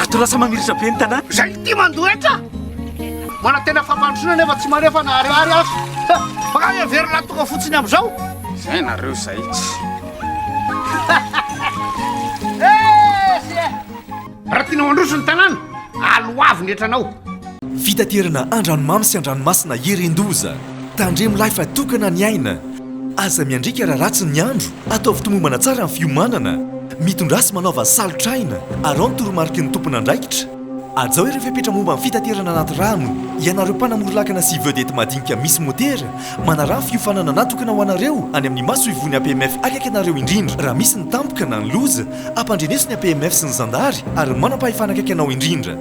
ato lasa mamiritra be ny tanàna zay ty mandoetra mana tena fampandrosona nefa tsy manefa na ariary azo fa verina toka fotsiny am'izao zay nareo zay tsy raha tianao androso ny tanàna aloavy ny etranao fitaterana andranomamy sy andranomasina herendoza tandremo lahy fa tokana ny aina aza miandrika raha ratsy ny andro atao fitomombana tsara ny fiomanana mitondrasy manaova salotraina ary ao ny toromarika ny tompona andraikitra azao ireo fepetra momba ny fitaterana anaty rano ianareo mpanamorilakana sy vedety madinika misy motera manarano fiofanana natokana ho anareo any amin'ny maso ivony APMF akaiky anareo indrindra raha misy ny tampoka na ny loza ampandrenesony APMF sy ny zandary ary manam-pahefana akaiky anao indrindra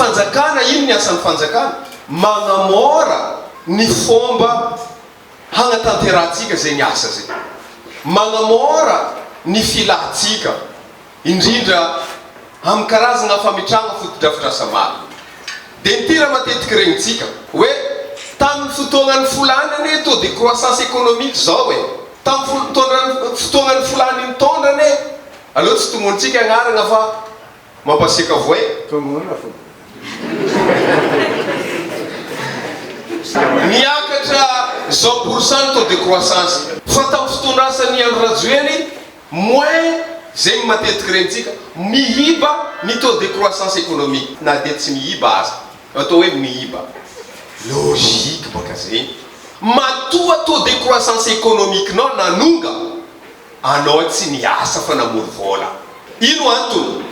fanjakana ino ny asan'ny fanjakana magnamora ny fomba hagnatanterantsika zay ny asa zay magnamora ny filahtsika indrindra amin'ny karazana fametrahana fotodrafitrasa maro de nitira matetiky regnitsika hoe tamin'ny fotoagnan'ny folanany taux de croissance économique zao hoe tamin'ny fotoagnan'ny folany nitondrany aloha tsy tomontsika agnarana fa mampasiaka voe miakatra 100% taux de croissance fa tamin'ny fotondrasan'ny andro rajoeny moins zay matetiky regnitsika mihiba ny taux de croissance économique na de tsy mihiba aza atao hoe mihiba logique baka zegny matoa taux de croissance économique nao nanonga anao tsy niasa fa namory vola ino antony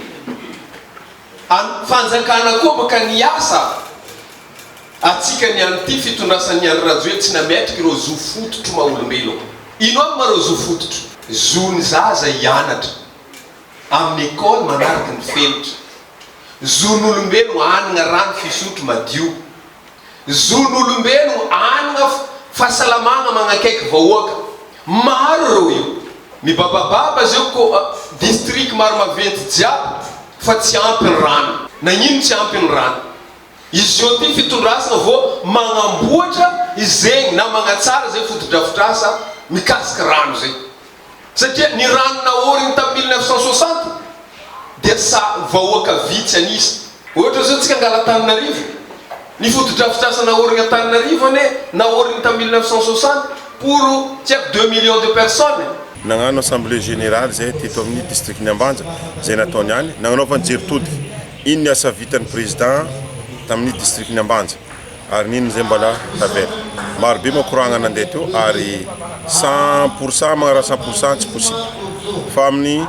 fanjakana koa baka niasa atsika ny an'ity fitondrasan'ny andro rajoely tsy nametriky ireo zo fototro maolombelo ino aby mareo zo fototro zony zaza hianatra amin'ny école manaraky ny felotra zon'olombelo anana rano fisotro madio zon'olombelo anana fahasalamagna magnakaiky vahoaka maro reo io mibabababa zao ko district maro maventy jiaby fa tsy ampy ny rano nagnino tsy ampy ny rano izy io ty fitondrasana vo magnamboatra izegny na magnatsara zay fotodrafitrasa mikasiky rano zay satria ny rano naoriny tamin'ny 1960 dia sa vahoaka vitsy anisy ohatra zao tsika angala-Tananarivo ny fotodrafitrasa naoriny Antananarivo ane naoriny tamin'ny 1960 pour tiako 2 millions de personnes nagnano assemblée générale zay teto amin'ny district ny Ambanja zay nataony any nagnanaovany jeritody ino ny asa vitan'ny président tamin'ny district ny Ambanja ary nino zay mbala tavela maro be makoragna nandeha teo ary 100% magnara 100% tsy possible fa amin'ny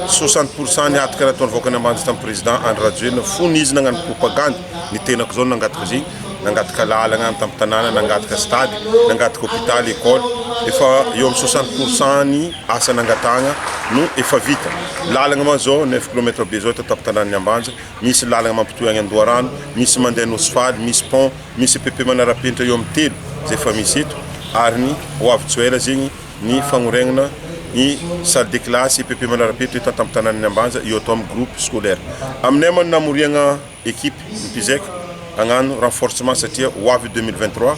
60% ny hataka nataony voakany Ambanja tamin'ny président André Rajoelina fony izy nagnano propagande ny tenako zao nangataka zay nangataka lalagna tamin'ny tanàna nangataka stade nangataka hôpital école efa eo amin'ny 60% ny asa nangatagna no efa vita lalagna ma zao 9 km be zao tamin'ny tanànan'ny Ambanja misy lalagna mampitoy agny Andoharano misy mandeha nosfady misy pont misy PP manarapenitra eo amin'ny telo zay efa misy eto ary ny hoavy tsoela zegny ny fagnoregnana ny salle de classe PP manarapenitra eto tamin'ny tanànan'ny Ambanja eo atao amin'ny groupe scolaire aminay man namoriagna équipe mipizeka agnano renforcement satria ho avy 2023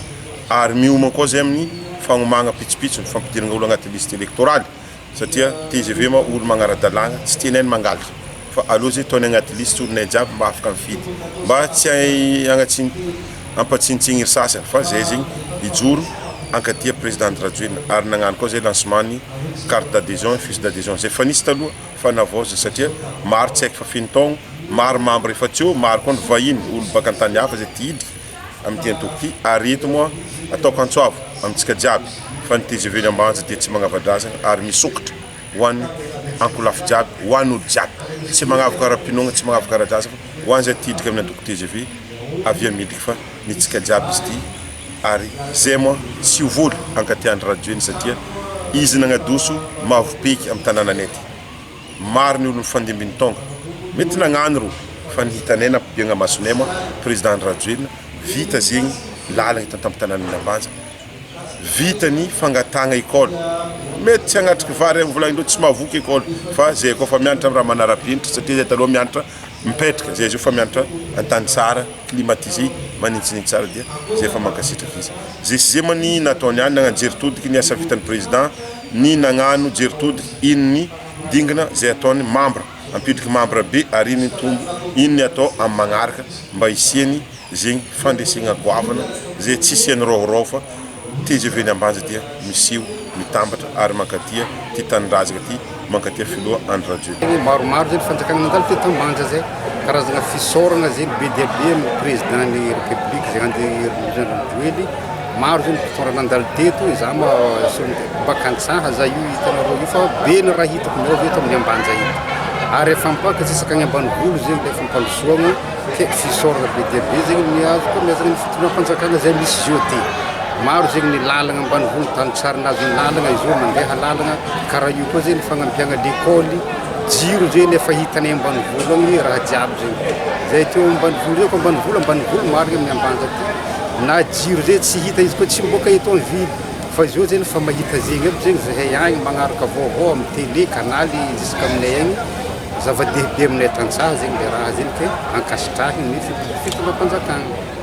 ary mioma koa zay amin'ny fagnomagna pitsopitso ny fampidirana olo agnaty liste électorale satria TGV ma olo magnara-dalàgna tsy tianay ny mangalatra fa aloha zay taony agnaty liste olonay jiaby mba afaka mifidy mba tsy ampatsintsigny ry sasany fa zay zegny ijoro ankatia président Rajoelina ary nagnano koa zay lancement ny carte d'adhésion fiche d'adhésion zay fa nisy taloha fa navozy satria maro tsy haiko fa fino taogno maro membre efa tsy eo maro koa ny vahiny olo baka antany hafa zay tidry amin'ity antoko ty ary eto moa ataoko antsoavo amintsika jiaby fa ny TGV ny ambanja dia tsy magnavadrazana ary misokatra ho an'ny ankolafo jiaby ho an'ny olo jiaby tsy magnavoka ra-pinogna tsy magnavoka ra-draza fa ho an'izay tidrika amin'ny antoko TGV avia midriky fa nitsika jiaby izy ty ary zay moa tsy ho voly ankatiandry Rajoelina satria izy nagnadoso mavopeky amin'ny tanànanay ty maro ny olo mifandimbiny tonga mety nagnano ro fa nihitanay nampibiagna masonay moa président Rajoelina vita zegny lalagna hitany tamin'ny tanànany ambanja vita ny fangatagna école mety tsy agnatriky vary amin'ny volagnindreo tsy mahavoky école fa zay koa fa mianatra amin'ny raha manara-penitra satria zay taloha mianatra mipetraka zay zio fa mianatra antany tsara climatisé manintsinintsy tsara dia zay fa mankasitraka izy zay sy zay moa ny nataony ihany nagnano jeritodiky ny asa vitan'ny président ny nagnano jeritodiky ino ny dingana zay ataony membre ampidriky membre be ary ino ny tombo ino ny atao amin'ny magnaraka mba hisiany zegny fandresegna goavana zay tsy hisiany rohoroho fa TGV ny ambanja dia misio mitambatra ary mankatia ty tanindrazaka ty mankatia filoha Andry Rajoelina maromaro zay fanjakana nandalo teto ambanja zay karazagna fisoragna zay be dia be amin'ny président ny république zay Andry Rajoelina maro zay fisoragna nandalo teto za ma bakantsaha za io hitanareo io fa be ny raha hitako meo eto amin'ny ambanja io ary efa mipaka tsisaka any ambanivolo zegny le fampandrosoagna ke fisoragna be dia be zegny miazo koa miazagna ny fitonam-panjakana zay misy zio ty maro zegny ny lalagna ambanivolo tany tsarinazy ny lalagna izy io mandeha lalagna karaha io koa zegny fagnampiagna l'école jiro zegny efa hitanay ambanivolo agny raha jiaby zegny zay teo ambanivolo eo ko ambanivolo maro amin'ny ambanja ty na jiro zay tsy hita izy koa tsy mboka eto amin'ny ville fa izy io zegny fa mahita zegny aby zegny zahay agny magnaraka vaovao amin'ny télé kanaly jusqu'à aminay agny zava-dehibe aminay tantsaha zegny le raha zegny ke ankasitrahiny ny fitonam-panjakana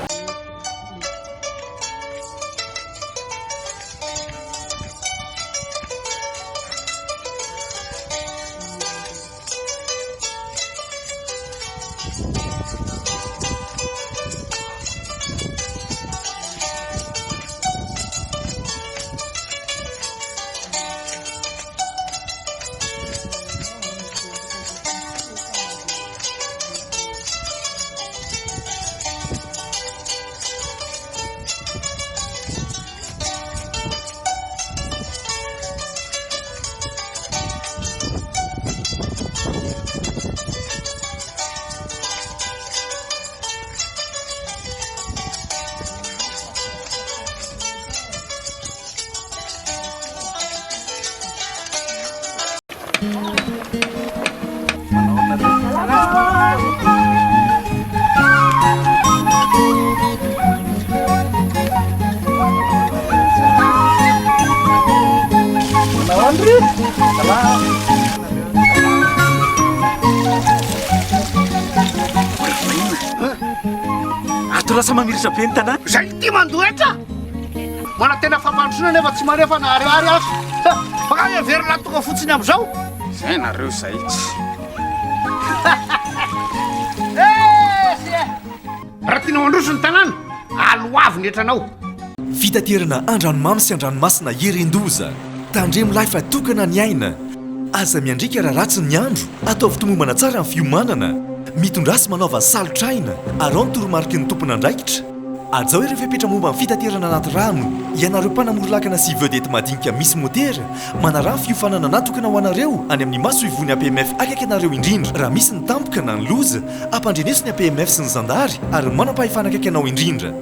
Ato lasa mamiritra be ny tanàna zay ty mandoetra mana tena fampandrosoana nefa tsy manefa naharihary azo baka everina tonga fotsiny am'izao zay nareo zay tsy raha tianao androso ny tanàna aloavy netranao fitaterana andranomamy sy andranomasina herendoza tandremo lahy fa tokana ny aina aza miandrika raha ratsy ny andro ataovy tomombana tsara amin'ny fiomanana mitondrasy manaova salotraina arao ny toromarika ny tompona andraikitra azao ireo fepetra momba amin'ny fitaterana anaty rano ianareo mpanamory-lakana sy vedety madinika misy motera manarah ny fiofanana natokana ho anareo any amin'ny maso ivony APMF akaiky anareo indrindra raha misy ny tampoka na ny loza ampandreneso ny APMF sy ny zandary ary manampahifanakaiky anao indrindra